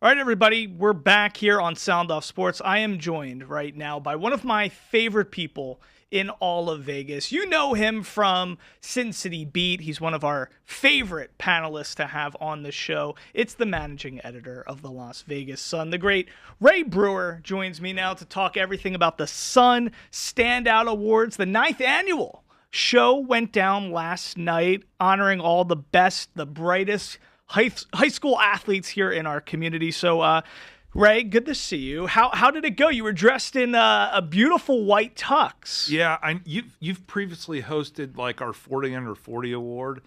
All right, everybody, we're back here on Sound Off Sports. I am joined right now by one of my favorite people in all of Vegas. You know him from Sin City Beat. He's one of our favorite panelists to have on the show. It's the managing editor of the Las Vegas Sun. The great Ray Brewer joins me now to talk everything about the Sun Standout Awards. The 9th annual show went down last night, honoring all the best, the brightest high school athletes here in our community. So, Ray, good to see you. How did it go? You were dressed in a beautiful white tux. Yeah, you've previously hosted like our 40 under 40 award,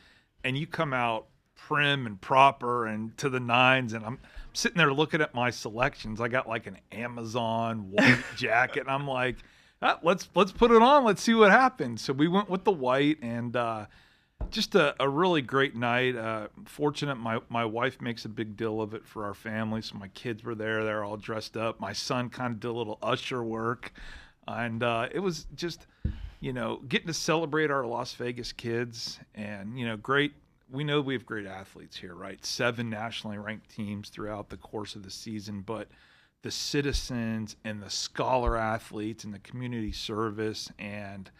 and you come out prim and proper and to the nines, and I'm sitting there looking at my selections. I got like an Amazon white jacket, and I'm like, let's put it on. Let's see what happens. So we went with the white, and just a really great night. Fortunate my wife makes a big deal of it for our family, so my kids were there. They're all dressed up. My son kind of did a little usher work, and it was just, getting to celebrate our Las Vegas kids. And, great. We know we have great athletes here, right? 7 nationally ranked teams throughout the course of the season, but the citizens and the scholar athletes and the community service and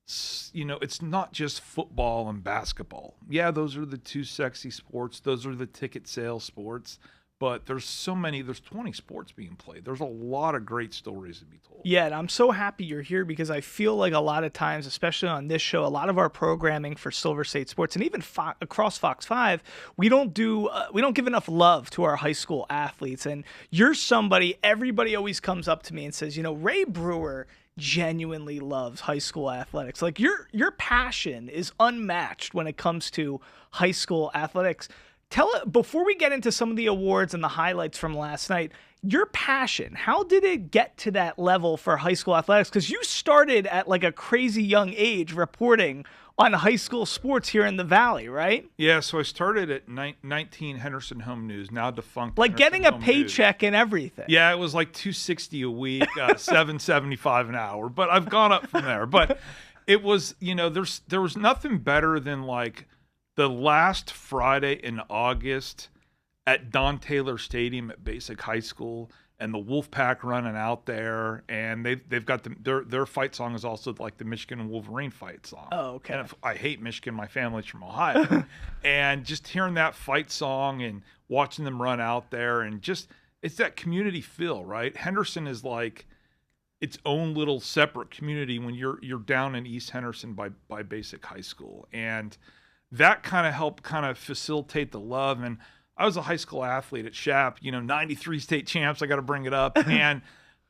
it's not just football and basketball. Yeah, those are the 2 sexy sports. Those are the ticket sales sports. But there's 20 sports being played. There's a lot of great stories to be told. Yeah, and I'm so happy you're here because I feel like a lot of times, especially on this show, a lot of our programming for Silver State Sports and even across Fox 5, we don't give enough love to our high school athletes. And you're somebody, everybody always comes up to me and says, Ray Brewer genuinely loves high school athletics. Like your passion is unmatched when it comes to high school athletics. Before we get into some of the awards and the highlights from last night, your passion, how did it get to that level for high school athletics? Because you started at like a crazy young age reporting on high school sports here in the Valley, right? Yeah, so I started at 19 Henderson Home News, now defunct. Like Henderson getting a Home Paycheck News. And everything. Yeah, it was like $260 a week, $7.75 an hour. But I've gone up from there. But it was, there was nothing better than like the last Friday in August at Don Taylor Stadium at Basic High School, and the Wolfpack running out there, and they've got their fight song is also like the Michigan and Wolverine fight song. Oh, okay. And I hate Michigan. My family's from Ohio, and just hearing that fight song and watching them run out there, and just it's that community feel, right? Henderson is like its own little separate community when you're down in East Henderson by Basic High School, and that kind of helped kind of facilitate the love. And I was a high school athlete at Shap, 93 state champs. I got to bring it up. And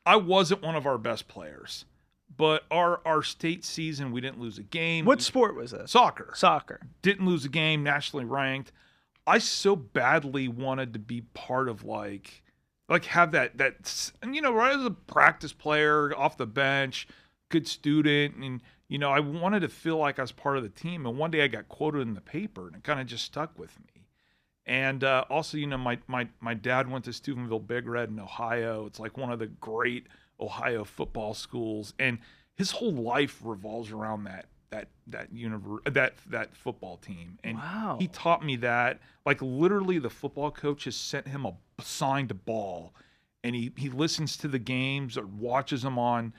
I wasn't one of our best players, but our state season, we didn't lose a game. What sport was this? Soccer. Didn't lose a game, nationally ranked. I so badly wanted to be part of like have that, and right as a practice player off the bench, good student, and I wanted to feel like I was part of the team. And one day I got quoted in the paper, and it kind of just stuck with me. And also, my dad went to Steubenville Big Red in Ohio. It's like one of the great Ohio football schools, and his whole life revolves around that football team. And wow. He taught me that. Like literally, the football coach has sent him a signed ball, and he listens to the games or watches them on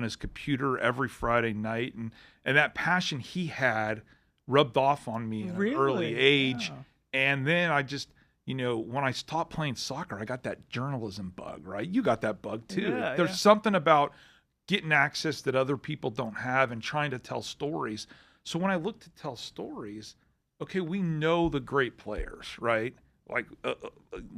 his computer every Friday night, and that passion he had rubbed off on me at an early age. Yeah. And then I just, when I stopped playing soccer, I got that journalism bug, right? You got that bug too. Yeah, There's something about getting access that other people don't have and trying to tell stories. So when I look to tell stories, okay, we know the great players, right? Like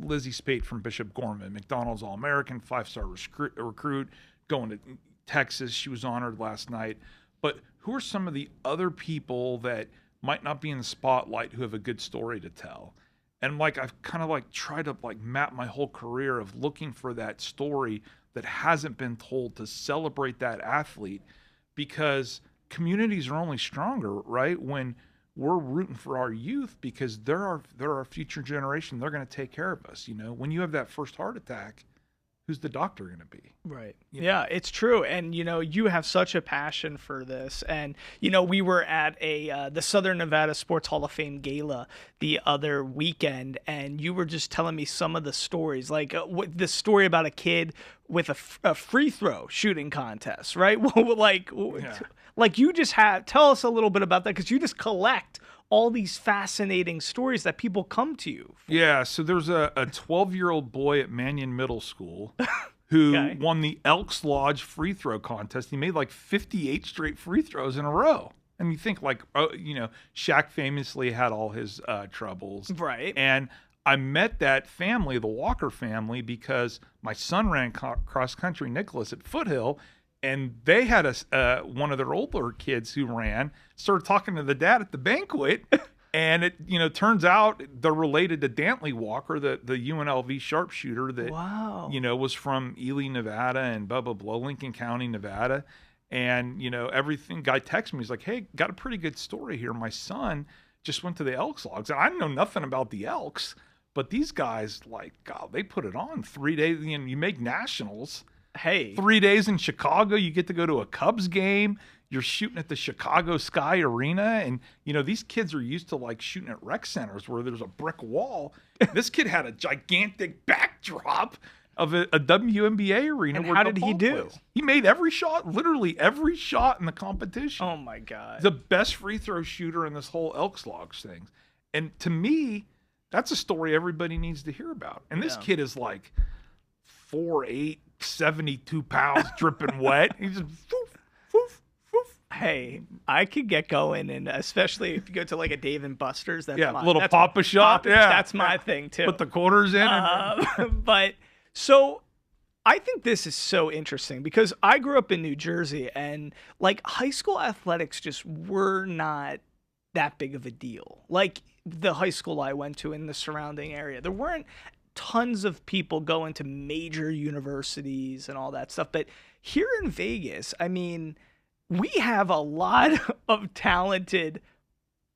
Lizzie Spate from Bishop Gorman, McDonald's All-American, 5-star recruit, going to Texas. She was honored last night. But who are some of the other people that might not be in the spotlight who have a good story to tell? And I've kind of tried to map my whole career of looking for that story that hasn't been told to celebrate that athlete, because communities are only stronger, right, when we're rooting for our youth, because they're our future generation. They're going to take care of us. When you have that first heart attack, who's the doctor going to be? Right. You know? Yeah, it's true. And, you have such a passion for this. And, we were at the Southern Nevada Sports Hall of Fame gala the other weekend, and you were just telling me some of the stories, like the story about a kid with a free throw shooting contest, right? Like you just tell us a little bit about that, because you just collect all these fascinating stories that people come to you for. Yeah, so there's a 12-year-old boy at Mannion Middle School who won the Elks Lodge free throw contest. He made like 58 straight free throws in a row. And you think Shaq famously had all his troubles. Right. And I met that family, the Walker family, because my son ran cross country, Nicholas, at Foothill. And they had one of their older kids who started talking to the dad at the banquet. And it turns out they're related to Dantley Walker, the UNLV sharpshooter that was from Ely, Nevada, and blah, blah, blah, Lincoln County, Nevada. And, everything. Guy texted me. He's like, hey, got a pretty good story here. My son just went to the Elks Logs. And I know nothing about the Elks, but these guys, God, they put it on 3 days. You make nationals. Hey. 3 days in Chicago. You get to go to a Cubs game. You're shooting at the Chicago Sky Arena. And, these kids are used to shooting at rec centers where there's a brick wall. This kid had a gigantic backdrop of a WNBA arena. And how did he do? He made every shot, literally every shot in the competition. Oh, my God. The best free throw shooter in this whole Elks Logs thing. And to me, that's a story everybody needs to hear about. And this kid is 4'8", 72 pounds, dripping wet. He's just woof, woof, woof. Hey, I could get going, and especially if you go to a Dave and Buster's. That's little Papa shot. That's my thing too. Put the quarters in. But so I think this is so interesting, because I grew up in New Jersey, and high school athletics just were not that big of a deal. The high school I went to in the surrounding area, there weren't tons of people going to major universities and all that stuff. But here in Vegas, I mean, we have a lot of talented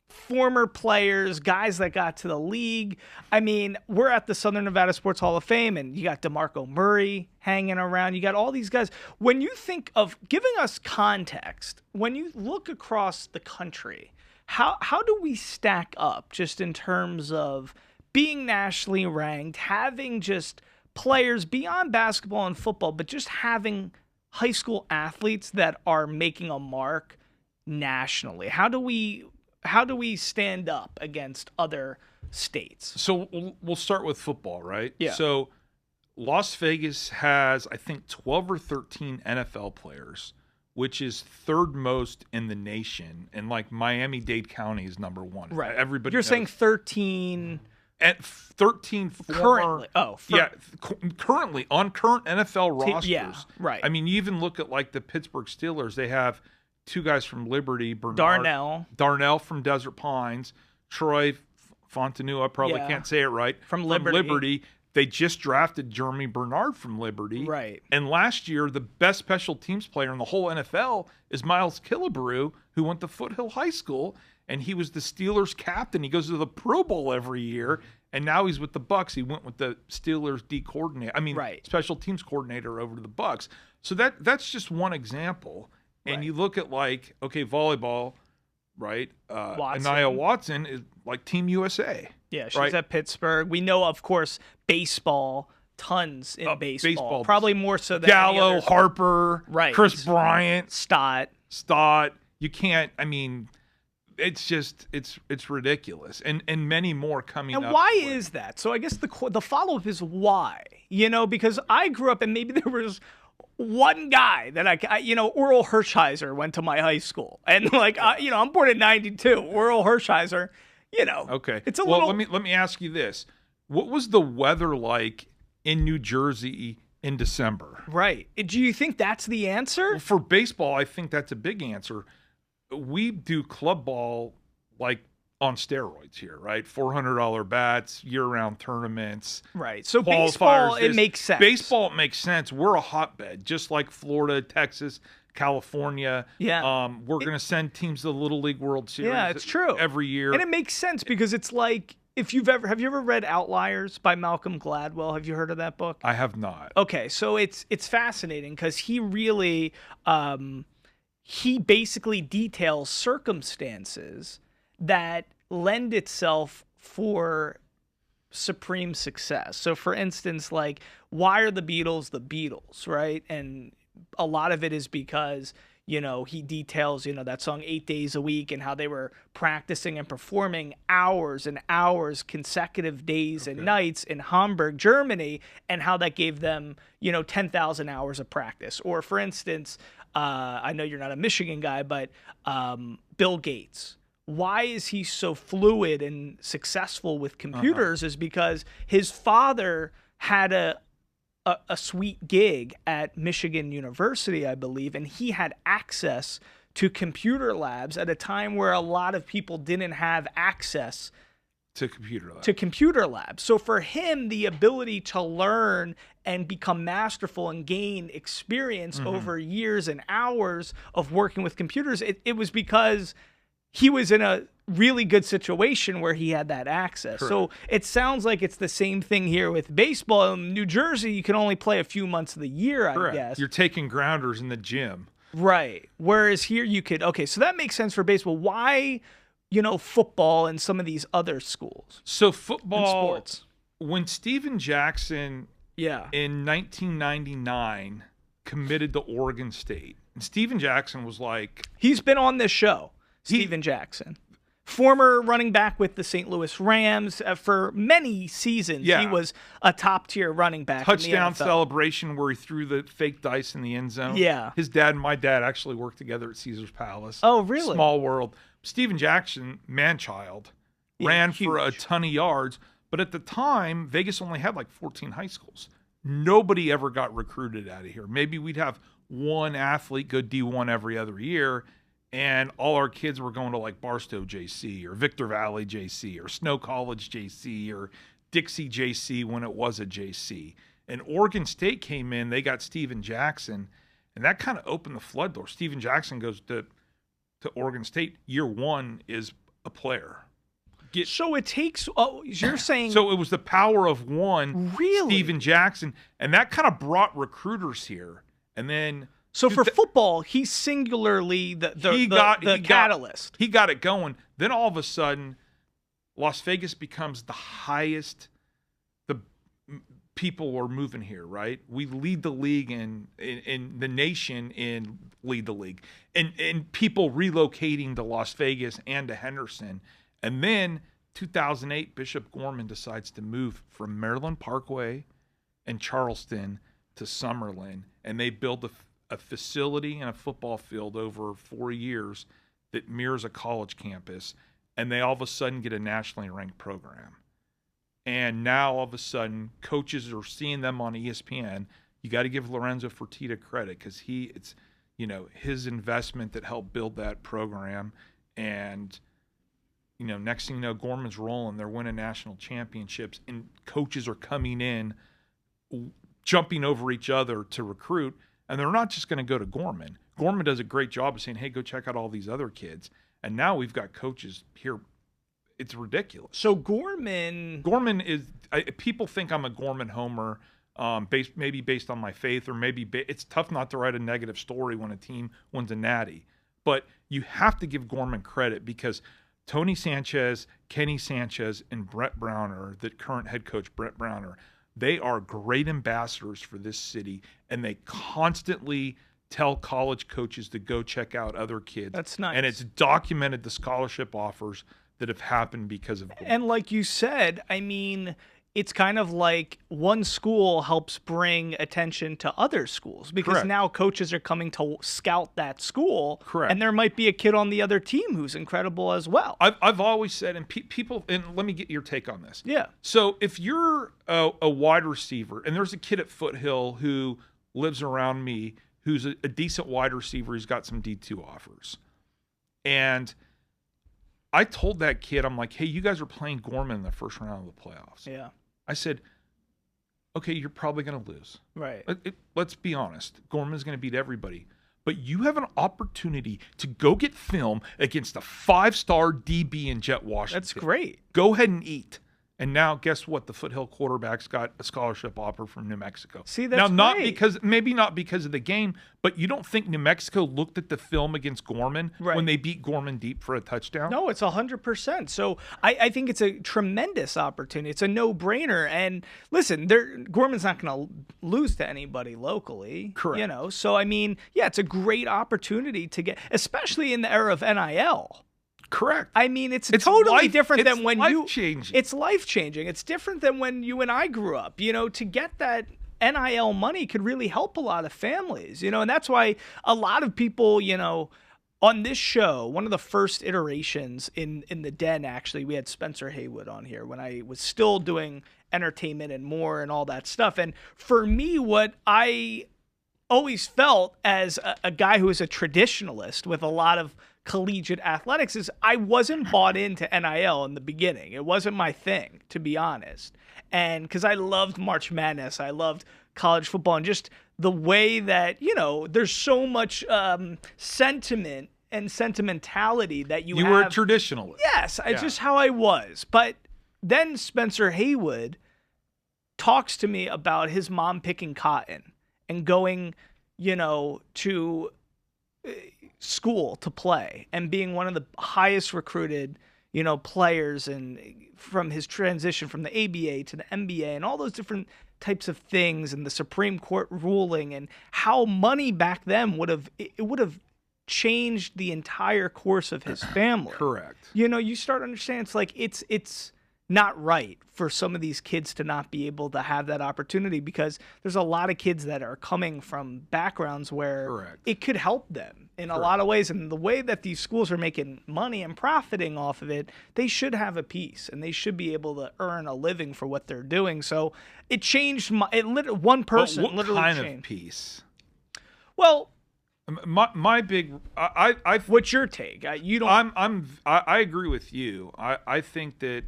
former players, guys that got to the league. I mean, we're at the Southern Nevada Sports Hall of Fame, and you got DeMarco Murray hanging around. You got all these guys. When you think of giving us context, when you look across the country, how do we stack up just in terms of being nationally ranked, having just players beyond basketball and football, but just having high school athletes that are making a mark nationally? How do we stand up against other states? So we'll start with football, right? Yeah. So Las Vegas has, I think, 12 or 13 NFL players, which is third most in the nation. And Miami-Dade County is number one. Right. Everybody You're knows. saying 13 At 13 former, currently. Currently on current NFL rosters. Yeah, right. I mean, you even look at the Pittsburgh Steelers. They have two guys from Liberty, Darnell from Desert Pines, Troy Fontanua, probably can't say it right, from Liberty. They just drafted Jeremy Bernard from Liberty. Right. And last year, the best special teams player in the whole NFL is Miles Killebrew, who went to Foothill High School, and he was the Steelers captain. He goes to the Pro Bowl every year, and now he's with the Bucs. He went with the Steelers special teams coordinator over to the Bucs. So that's just one example. And you look at volleyball, right? Anaya Watson is Team USA. Yeah, she's at Pittsburgh. We know, of course, baseball, tons in baseball. Probably more so than Gallo, Harper, right? Chris Bryant, Stott. You can't. I mean, it's just it's ridiculous, and many more coming up. And why is that? So I guess the follow up is why. Because I grew up, and maybe there was one guy that Oral Hershiser went to my high school, and I'm born in '92. Oral Hershiser. Okay. It's a little. Let me ask you this: what was the weather like in New Jersey in December? Right. Do you think that's the answer? Well, for baseball, I think that's a big answer. We do club ball on steroids here, right? $400 bats, year-round tournaments. Right. So baseball, it makes sense. Baseball, it makes sense. We're a hotbed, just like Florida, Texas, California. Yeah. We're going to send teams to the Little League World Series. Yeah, it's true. Every year. And it makes sense because it's if you've ever have you ever read Outliers by Malcolm Gladwell? Have you heard of that book? I have not. Okay, so it's fascinating because he really he basically details circumstances that lend itself for supreme success. So for instance, like, why are the Beatles, right? And a lot of it is because, he details, that song 8 Days a Week and how they were practicing and performing hours and hours, consecutive days and nights in Hamburg, Germany, and how that gave them, 10,000 hours of practice. Or for instance, I know you're not a Michigan guy, but Bill Gates. Why is he so fluid and successful with computers is because his father had a sweet gig at Michigan University, I believe, and he had access to computer labs at a time where a lot of people didn't have access to computer labs. So for him, the ability to learn and become masterful and gain experience over years and hours of working with computers, it was because he was in a really good situation where he had that access. Correct. So it sounds like it's the same thing here with baseball. In New Jersey, you can only play a few months of the year, Correct. I guess. You're taking grounders in the gym. Right. Whereas here you could, so that makes sense for baseball. Why, football and some of these other schools? So football, sports. When Steven Jackson in 1999 committed to Oregon State, and Steven Jackson was like... He's been on this show. Steven Jackson, former running back with the St. Louis Rams for many seasons. Yeah. He was a top-tier running back. Touchdown celebration where he threw the fake dice in the end zone. Yeah. His dad and my dad actually worked together at Caesar's Palace. Oh, really? Small world. Steven Jackson, man-child, ran huge. for a ton of yards. But at the time, Vegas only had like 14 high schools. Nobody ever got recruited out of here. Maybe we'd have one athlete go D1 every other year, and all our kids were going to like Barstow JC or Victor Valley JC or Snow College JC or Dixie JC when it was a JC. And Oregon State came in, they got Steven Jackson, and that kind of opened the flood door. Steven Jackson goes to Oregon State. Year one is a player. So it takes, you're saying. So it was the power of one, really? Steven Jackson, and that kind of brought recruiters here. And then... So for football, he's singularly the catalyst. He got it going. Then all of a sudden, Las Vegas becomes the highest. The people are moving here, right? We lead the league in the nation in lead the league, and people relocating to Las Vegas and to Henderson. And then 2008, Bishop Gorman decides to move from Maryland Parkway and Charleston to Summerlin, and they build a facility and a football field over 4 years that mirrors a college campus, and they all of a sudden get a nationally ranked program. And now all of a sudden, coaches are seeing them on ESPN. You got to give Lorenzo Fertitta credit because it's his investment that helped build that program. And next thing you know, Gorman's rolling. They're winning national championships, and coaches are coming in, jumping over each other to recruit. And they're not just going to go to Gorman. Gorman does a great job of saying, hey, go check out all these other kids. And now we've got coaches here. It's ridiculous. So Gorman is people think I'm a Gorman homer, maybe based on my faith, or maybe it's tough not to write a negative story when a team wins a natty. But you have to give Gorman credit because Tony Sanchez, Kenny Sanchez, and Brett Browner, the current head coach, Brett Browner, they are great ambassadors for this city, and they constantly tell college coaches to go check out other kids. That's nice. And it's documented the scholarship offers that have happened because of Gorman. And like you said, I mean, it's kind of like one school helps bring attention to other schools because Correct. now coaches are coming to scout that school. Correct. And there might be a kid on the other team who's incredible as well. I've always said, and people, and let me get your take on this. Yeah. So if you're a wide receiver, and there's a kid at Foothill who lives around me who's a decent wide receiver, he's got some D2 offers. And I told that kid, I'm like, hey, you guys are playing Gorman in the first round of the playoffs. Yeah. I said, okay, you're probably going to lose. Right. Let's be honest. Gorman's going to beat everybody. But you have an opportunity to go get film against a 5-star DB in Jet Washington. That's great. Go ahead and eat. And now, guess what? The Foothill quarterback's got a scholarship offer from New Mexico. See, that's now, great. maybe not because of the game, but you don't think New Mexico looked at the film against Gorman when they beat Gorman deep for a touchdown? No, it's 100%. So I think it's a tremendous opportunity. It's a no-brainer. And listen, Gorman's not going to lose to anybody locally. Correct. You know, so I mean, yeah, it's a great opportunity to get, especially in the era of NIL. Correct. I mean, it's totally different than when life-changing. It's life-changing. It's different than when you and I grew up. You know, to get that NIL money could really help a lot of families, you know, and that's why a lot of people, you know, on this show, one of the first iterations in the Den, actually, we had Spencer Haywood on here when I was still doing entertainment and more and all that stuff. And for me, what I always felt as a guy who is a traditionalist with a lot of collegiate athletics is I wasn't bought into NIL in the beginning. It wasn't my thing, to be honest. And because I loved March Madness, I loved college football, and just the way that, you know, there's so much sentiment and sentimentality that you have. were a traditionalist. Yes, it's just how I was. But then Spencer Haywood talks to me about his mom picking cotton and going, you know, to school to play and being one of the highest recruited, you know, players, and from his transition from the ABA to the MBA and all those different types of things, and the Supreme Court ruling, and how money back then would have changed the entire course of his family. Correct. You know, you start to understand it's like it's not right for some of these kids to not be able to have that opportunity, because there's a lot of kids that are coming from backgrounds where it could help them in a lot of ways. And the way that these schools are making money and profiting off of it, they should have a piece, and they should be able to earn a living for what they're doing. So it changed one person. But what literally kind changed. of piece? Well, my big, I what's your take? You don't. I agree with you. I think that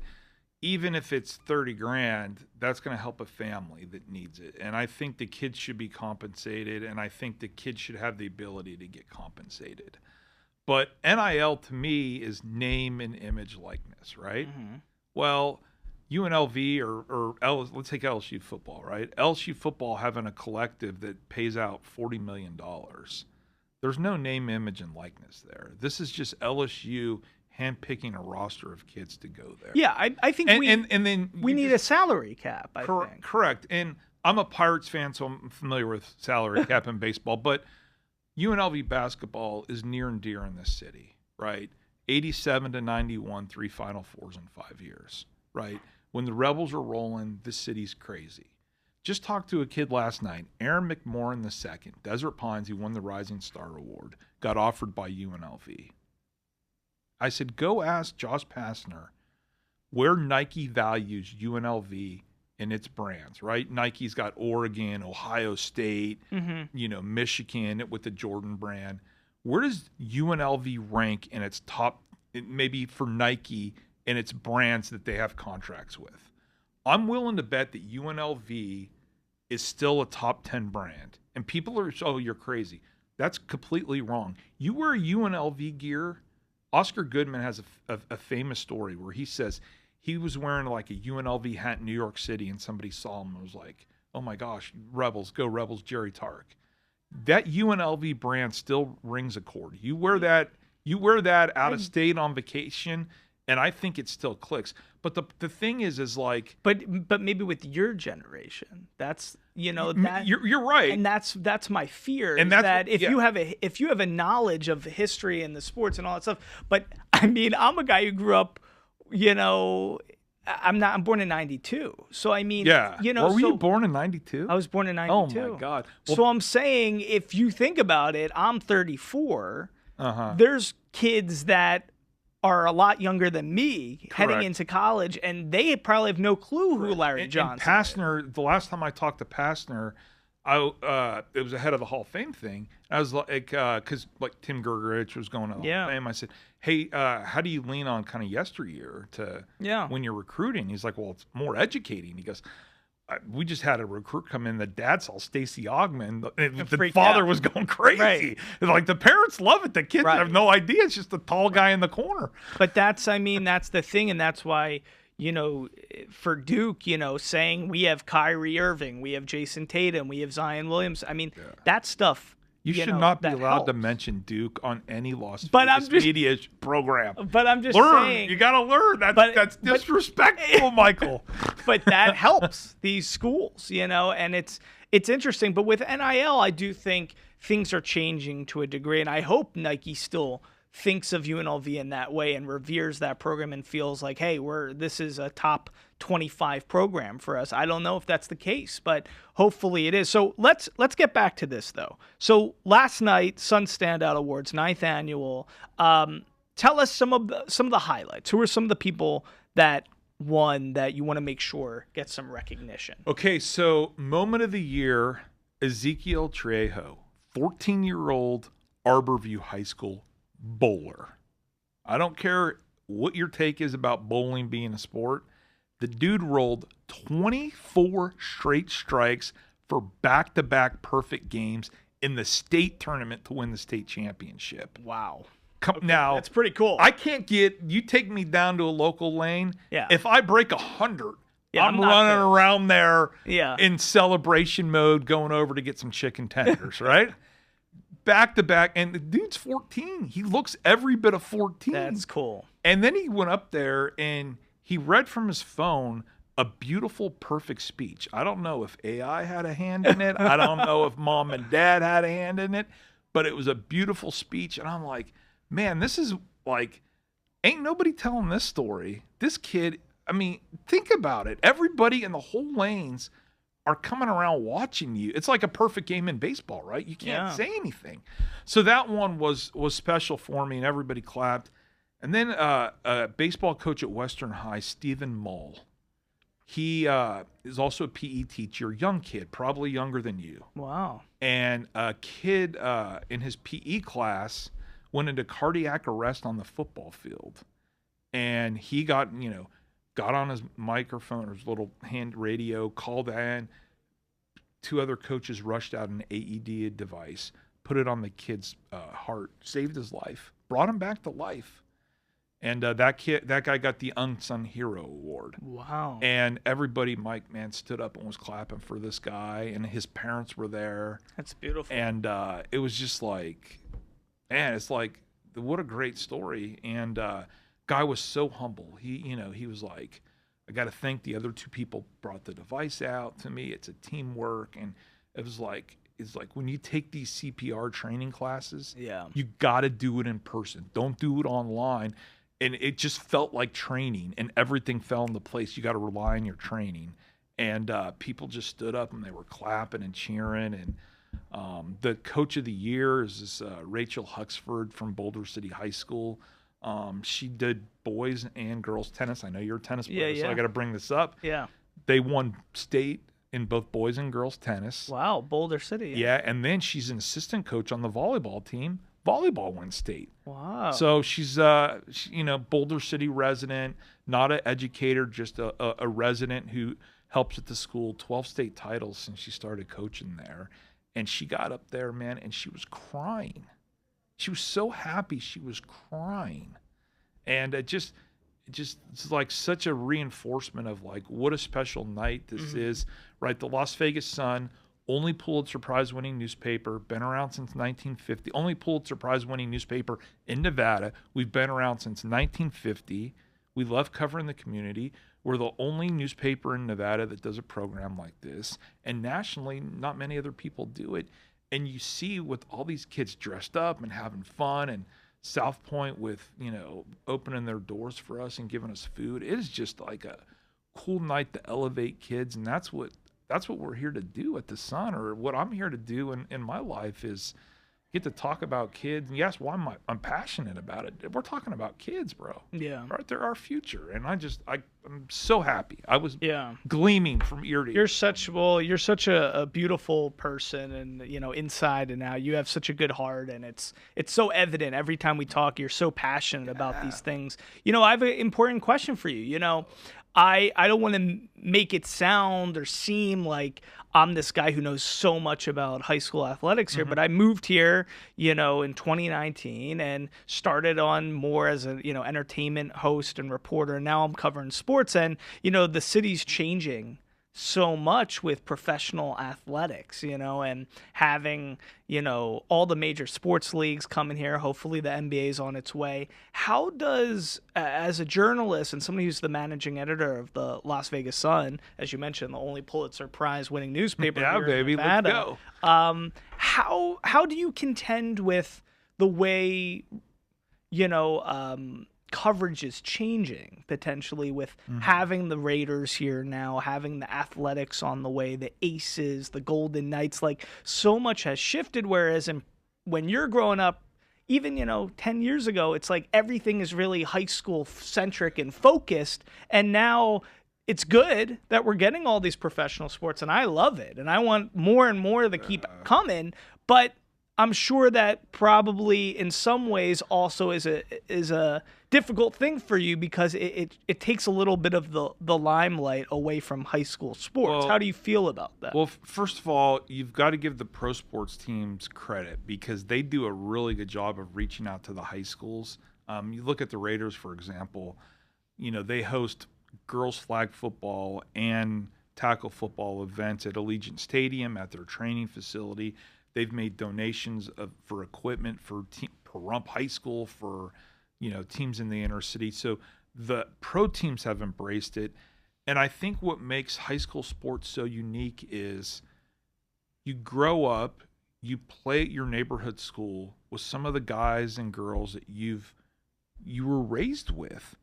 even if it's 30 grand, that's going to help a family that needs it. And I think the kids should be compensated, and I think the kids should have the ability to get compensated. But NIL to me is name and image likeness, right? Mm-hmm. Well, UNLV or let's take LSU football, right? LSU football having a collective that pays out $40 million. There's no name, image, and likeness there. This is just LSU handpicking a roster of kids to go there. Yeah, I think we need a salary cap, I think. Correct. And I'm a Pirates fan, so I'm familiar with salary cap in baseball. But UNLV basketball is near and dear in this city, right? 87 to 91, 3 Final Fours in 5 years, right? When the Rebels are rolling, this city's crazy. Just talked to a kid last night, Aaron McMorrin II, Desert Pines, he won the Rising Star Award, got offered by UNLV. I said, go ask Josh Pastner where Nike values UNLV and its brands, right? Nike's got Oregon, Ohio State, you know, Michigan with the Jordan brand. Where does UNLV rank in its top, maybe for Nike and its brands that they have contracts with? I'm willing to bet that UNLV is still a top 10 brand. And people are, oh, you're crazy. That's completely wrong. You wear UNLV gear. Oscar Goodman has a famous story where he says he was wearing like a UNLV hat in New York City, and somebody saw him and was like, oh my gosh, Rebels, go Rebels, Jerry Tark. That UNLV brand still rings a chord. You wear that out of state on vacation, and I think it still clicks. But the thing is like, but maybe with your generation, that's, you know, that you're right, and that's my fear. And is that if you have a knowledge of history and the sports and all that stuff. But I mean, I'm a guy who grew up, you know, I'm born in 92. So I mean, you know, were you born in 92? I was born in 92. Oh my God. Well, so I'm saying, if you think about it, I'm 34. There's kids that are a lot younger than me heading into college, and they probably have no clue who Larry Johnson and Pastner, the last time I talked to Pastner, it was ahead of the Hall of Fame thing. I was like, because like Tim Gergerich was going to the Hall of Fame. I said, hey, how do you lean on kind of yesteryear to when you're recruiting? He's like, well, it's more educating. He goes, we just had a recruit come in. The dad saw Stacey Ogman. The father was going crazy. Like, the parents love it. The kids have no idea. It's just a tall guy in the corner. But that's the thing. And that's why, for Duke, saying we have Kyrie Irving, we have Jason Tatum, we have Zion Williams. I mean, that stuff. You should not be that allowed to helps. mention Duke on any Las But Vegas I'm just- media program. But I'm just Learn. saying. You got to learn. That's disrespectful, Michael. But that helps these schools, and it's interesting. But with NIL, I do think things are changing to a degree, and I hope Nike still thinks of UNLV in that way and reveres that program and feels like, hey, this is a top 25 program for us. I don't know if that's the case, but hopefully it is. So let's get back to this though. So last night, Sun Standout Awards, 9th annual. Tell us some of the highlights. Who are some of the people that won that you want to make sure get some recognition? Okay, so moment of the year, Ezekiel Trejo, 14-year-old Arborview High School bowler. I don't care what your take is about bowling being a sport. The dude rolled 24 straight strikes for back-to-back perfect games in the state tournament to win the state championship. Wow. Now, that's pretty cool. I can't you take me down to a local lane. Yeah. If I break 100, I'm not running there. around there Yeah. in celebration mode, going over to get some chicken tenders, right? Back to back, and the dude's 14. He looks every bit of 14. That's cool. And then he went up there and he read from his phone a beautiful, perfect speech. I don't know if AI had a hand in it. I don't know if mom and dad had a hand in it, but it was a beautiful speech. And I'm like, man, this is like, ain't nobody telling this story. This kid, I mean, think about it. Everybody in the whole lanes are coming around watching you. It's like a perfect game in baseball, right? You can't say anything. So that one was special for me, and everybody clapped. And then a baseball coach at Western High, Stephen Mull. He is also a PE teacher, young kid, probably younger than you. Wow. And a kid in his PE class went into cardiac arrest on the football field. And he got on his microphone or his little hand radio, called in. 2 other coaches rushed out an AED device, put it on the kid's heart, saved his life, brought him back to life. And that guy got the Unsung Hero Award. Wow. And everybody, Mike, man, stood up and was clapping for this guy, and his parents were there. That's beautiful. And it was just like, man, it's like, what a great story. And guy was so humble. He was like, I got to thank the other 2 people brought the device out to me. It's a teamwork. And it was like, it's like when you take these CPR training classes, you got to do it in person. Don't do it online. And it just felt like training, and everything fell into place. You got to rely on your training. And people just stood up and they were clapping and cheering. And the coach of the year is this Rachel Huxford from Boulder City High School. She did boys and girls tennis. I know you're a tennis player, so I got to bring this up. Yeah. They won state in both boys and girls tennis. Wow, Boulder City. Yeah, and then she's an assistant coach on the volleyball team. Volleyball won state. Wow. So she's Boulder City resident, not an educator, just a resident who helps at the school. 12 state titles since she started coaching there. And she got up there, man, and she was crying. She was so happy she was crying. And it's like such a reinforcement of like what a special night this is, right? The Las Vegas Sun, only Pulitzer Prize winning newspaper, been around since 1950. Only Pulitzer Prize winning newspaper in Nevada. We've been around since 1950. We love covering the community. We're the only newspaper in Nevada that does a program like this. And nationally, not many other people do it. And you see with all these kids dressed up and having fun, and South Point with, opening their doors for us and giving us food. It is just like a cool night to elevate kids. And that's what we're here to do at the Sun, or what I'm here to do in my life is get to talk about kids. And yes, why I'm passionate about it. We're talking about kids, bro. Yeah. Right? They're our future. And I'm so happy. I was gleaming from ear to ear. You're such a beautiful person, and inside and out, you have such a good heart, and it's so evident every time we talk. You're so passionate about these things. I have an important question for you. I don't want to make it sound or seem like I'm this guy who knows so much about high school athletics here, but I moved here, in 2019 and started on more as a, entertainment host and reporter. And now I'm covering sports, and, the city's changing so much with professional athletics, and having, all the major sports leagues coming here. Hopefully the NBA is on its way. How does, as a journalist and somebody who's the managing editor of the Las Vegas Sun, as you mentioned, the only Pulitzer Prize winning newspaper Yeah, here baby, in Nevada, let's go. how do you contend with the way, coverage is changing potentially with having the Raiders here now, having the Athletics on the way, the Aces, the Golden Knights, like so much has shifted. Whereas when you're growing up, even, 10 years ago, it's like everything is really high school centric and focused. And now it's good that we're getting all these professional sports, and I love it. And I want more and more to keep coming. But I'm sure that probably in some ways also is a difficult thing for you because it takes a little bit of the limelight away from high school sports. Well, How do you feel about that? Well, first of all, you've got to give the pro sports teams credit because they do a really good job of reaching out to the high schools. You look at the Raiders, for example, they host girls flag football and tackle football events at Allegiant Stadium at their training facility. They've made donations for equipment for Pahrump High School for, teams in the inner city. So the pro teams have embraced it. And I think what makes high school sports so unique is you grow up, you play at your neighborhood school with some of the guys and girls that you were raised with,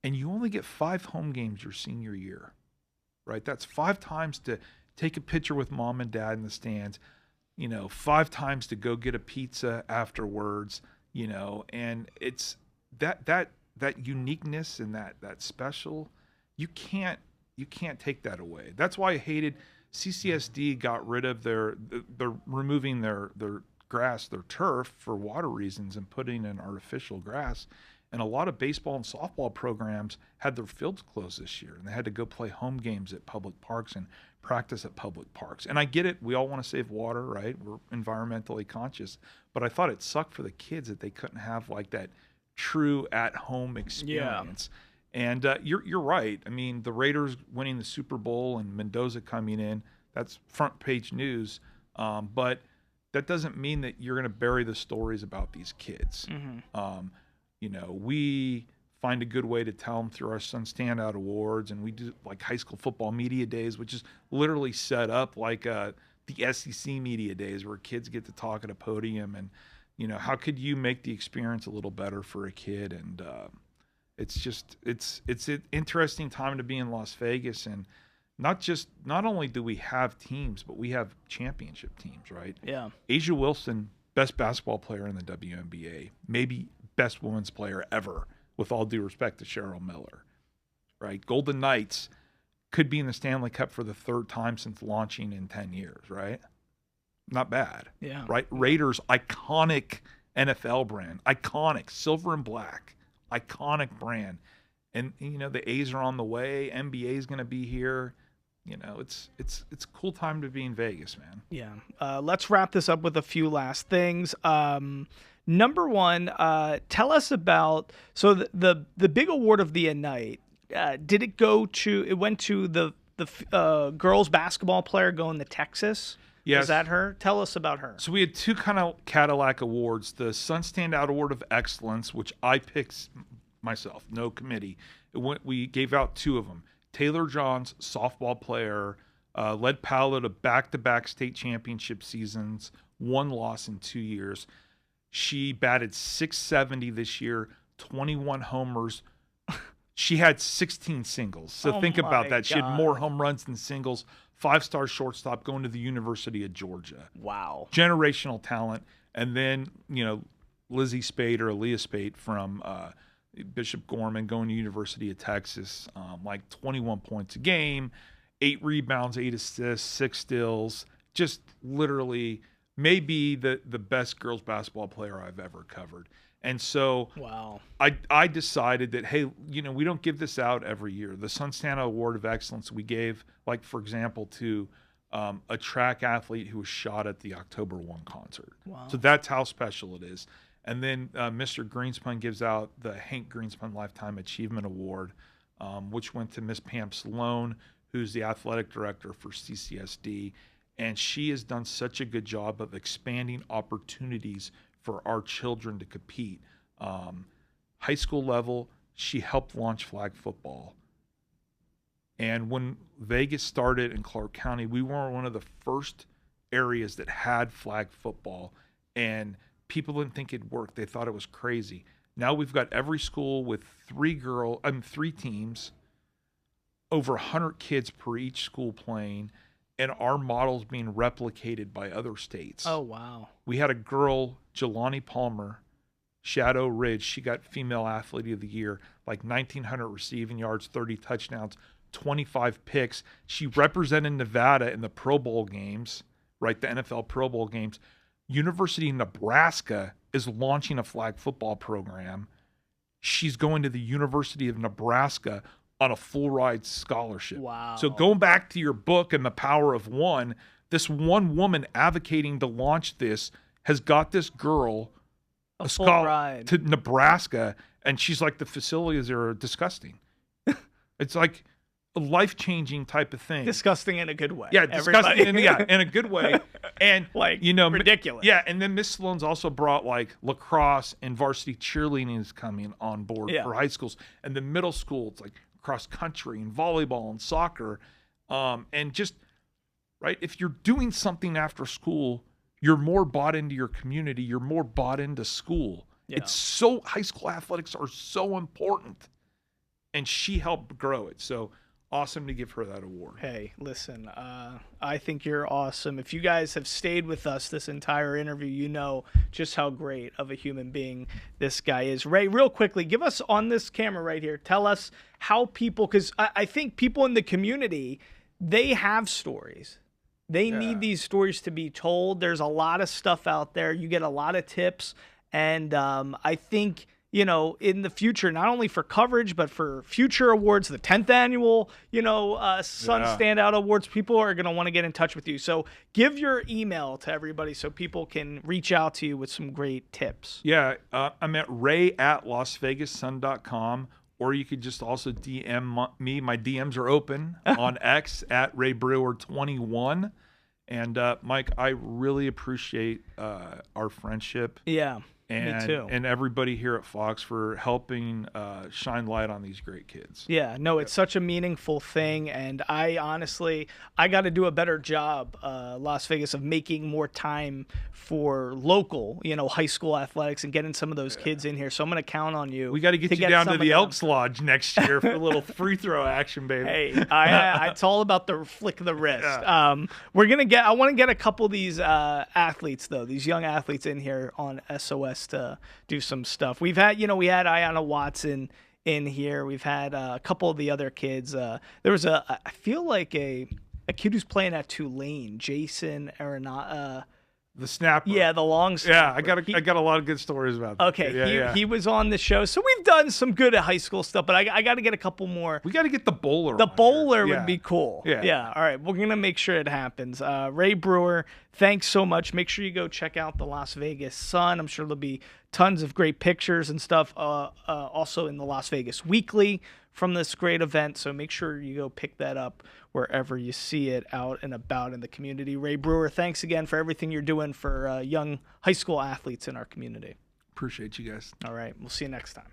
and you only get 5 home games your senior year, right? That's 5 times to take a picture with mom and dad in the stands, 5 times to go get a pizza afterwards, and it's that uniqueness and that special, you can't take that away. That's why I hated CCSD got rid of they're removing their grass, their turf for water reasons and putting in artificial grass. And a lot of baseball and softball programs had their fields closed this year, and they had to go play home games at public parks and practice at public parks. And I get it. We all want to save water, right? We're environmentally conscious. But I thought it sucked for the kids that they couldn't have like that true at-home experience. Yeah. And you're right. I mean, the Raiders winning the Super Bowl and Mendoza coming in, that's front page news. But that doesn't mean that you're going to bury the stories about these kids. We find a good way to tell them through our Sun Standout Awards, and we do like high school football media days, which is literally set up like the SEC media days where kids get to talk at a podium. And, how could you make the experience a little better for a kid? And it's an interesting time to be in Las Vegas. And not only do we have teams, but we have championship teams, right? Yeah. Asia Wilson, best basketball player in the WNBA, maybe best women's player ever, with all due respect to Cheryl Miller, right? Golden Knights could be in the Stanley Cup for the 3rd time since launching in 10 years, right? Not bad. Yeah. Right? Raiders, iconic NFL brand, iconic, silver and black, iconic brand. And, the A's are on the way. NBA is going to be here. It's a cool time to be in Vegas, man. Yeah. Let's wrap this up with a few last things. Number one, tell us about the big award of the night. Did it go to? It went to the girls basketball player going to Texas. Yes. Is that her? Tell us about her. So we had 2 kind of Cadillac awards: the Sun Standout Award of Excellence, which I picked myself, no committee. We gave out 2 of them. Taylor Johns, softball player, led Palo to back-to-back state championship seasons, 1 loss in 2 years. She batted .670 this year, 21 homers. She had 16 singles. So think about that. She had more home runs than singles. 5-star shortstop going to the University of Georgia. Wow. Generational talent. And then, Lizzie Spade or Aaliyah Spade from Bishop Gorman going to University of Texas, like 21 points a game, 8 rebounds, 8 assists, 6 steals. Just literally maybe the best girls basketball player I've ever covered. And so Wow. I decided that, hey, we don't give this out every year. The Sun Standout Award of Excellence we gave, like, for example, to a track athlete who was shot at the October 1 concert. Wow. So that's how special it is. And then Mr. Greenspun gives out the Hank Greenspun Lifetime Achievement Award, which went to Miss Pam Sloan, who's the athletic director for CCSD. And she has done such a good job of expanding opportunities for our children to compete. High school level, she helped launch flag football. And when Vegas started in Clark County, we were one of the first areas that had flag football. And people didn't think it'd work. They thought it was crazy. Now we've got every school with 3 teams, over 100 kids per each school playing, and our model's being replicated by other states. Oh, wow. We had a girl, Jelani Palmer, Shadow Ridge. She got Female Athlete of the Year, like 1,900 receiving yards, 30 touchdowns, 25 picks. She represented Nevada in the Pro Bowl games, right, the NFL Pro Bowl games. University of Nebraska is launching a flag football program. She's going to the University of Nebraska on a full ride scholarship. Wow. So going back to your book and the power of one, this one woman advocating to launch this has got this girl a full ride to Nebraska, and she's like, the facilities are disgusting. It's like a life-changing type of thing. Disgusting in a good way. Yeah, disgusting in a good way. And like, ridiculous. Yeah, and then Miss Sloan's also brought like lacrosse and varsity cheerleading is coming on board for high schools. And then middle school, it's like cross country and volleyball and soccer. And just, right, if you're doing something after school, you're more bought into your community, you're more bought into school. Yeah. High school athletics are so important. And she helped grow it. So awesome to give her that award. Hey, listen, I think you're awesome. If you guys have stayed with us this entire interview, you know just how great of a human being this guy is. Ray, real quickly, give us on this camera right here, tell us how people, because I think people in the community, they have stories. They need these stories to be told. There's a lot of stuff out there. You get a lot of tips. And I think, in the future, not only for coverage, but for future awards, the 10th annual, Sun Standout Awards, people are going to want to get in touch with you. So give your email to everybody so people can reach out to you with some great tips. Yeah, I'm at ray@lasvegassun.com, or you could just also DM me. My DMs are open on X at RayBrewer21. And Mike, I really appreciate our friendship. Yeah. And, me too. And everybody here at Fox for helping shine light on these great kids. Yeah, no, it's such a meaningful thing, and I got to do a better job, Las Vegas, of making more time for local, high school athletics and getting some of those kids in here. So I'm going to count on you. We got to get you down to the Elks Lodge next year for a little free throw action, baby. Hey, it's all about the flick of the wrist. Yeah. I want to get a couple of these athletes, though, these young athletes in here on SOS to do some stuff. We had Ayanna Watson in here. We've had a couple of the other kids. There was I feel like a kid who's playing at Tulane, Jason Arenado. The snapper. Yeah, the long snapper. Yeah, I got a lot of good stories about that. Okay, he was on the show. So we've done some good high school stuff, but I got to get a couple more. We got to get the bowler. The bowler would be cool. Yeah. All right, we're going to make sure it happens. Ray Brewer, thanks so much. Make sure you go check out the Las Vegas Sun. I'm sure there'll be tons of great pictures and stuff also in the Las Vegas Weekly from this great event. So make sure you go pick that up wherever you see it out and about in the community. Ray Brewer, thanks again for everything you're doing for young high school athletes in our community. Appreciate you guys. All right. We'll see you next time.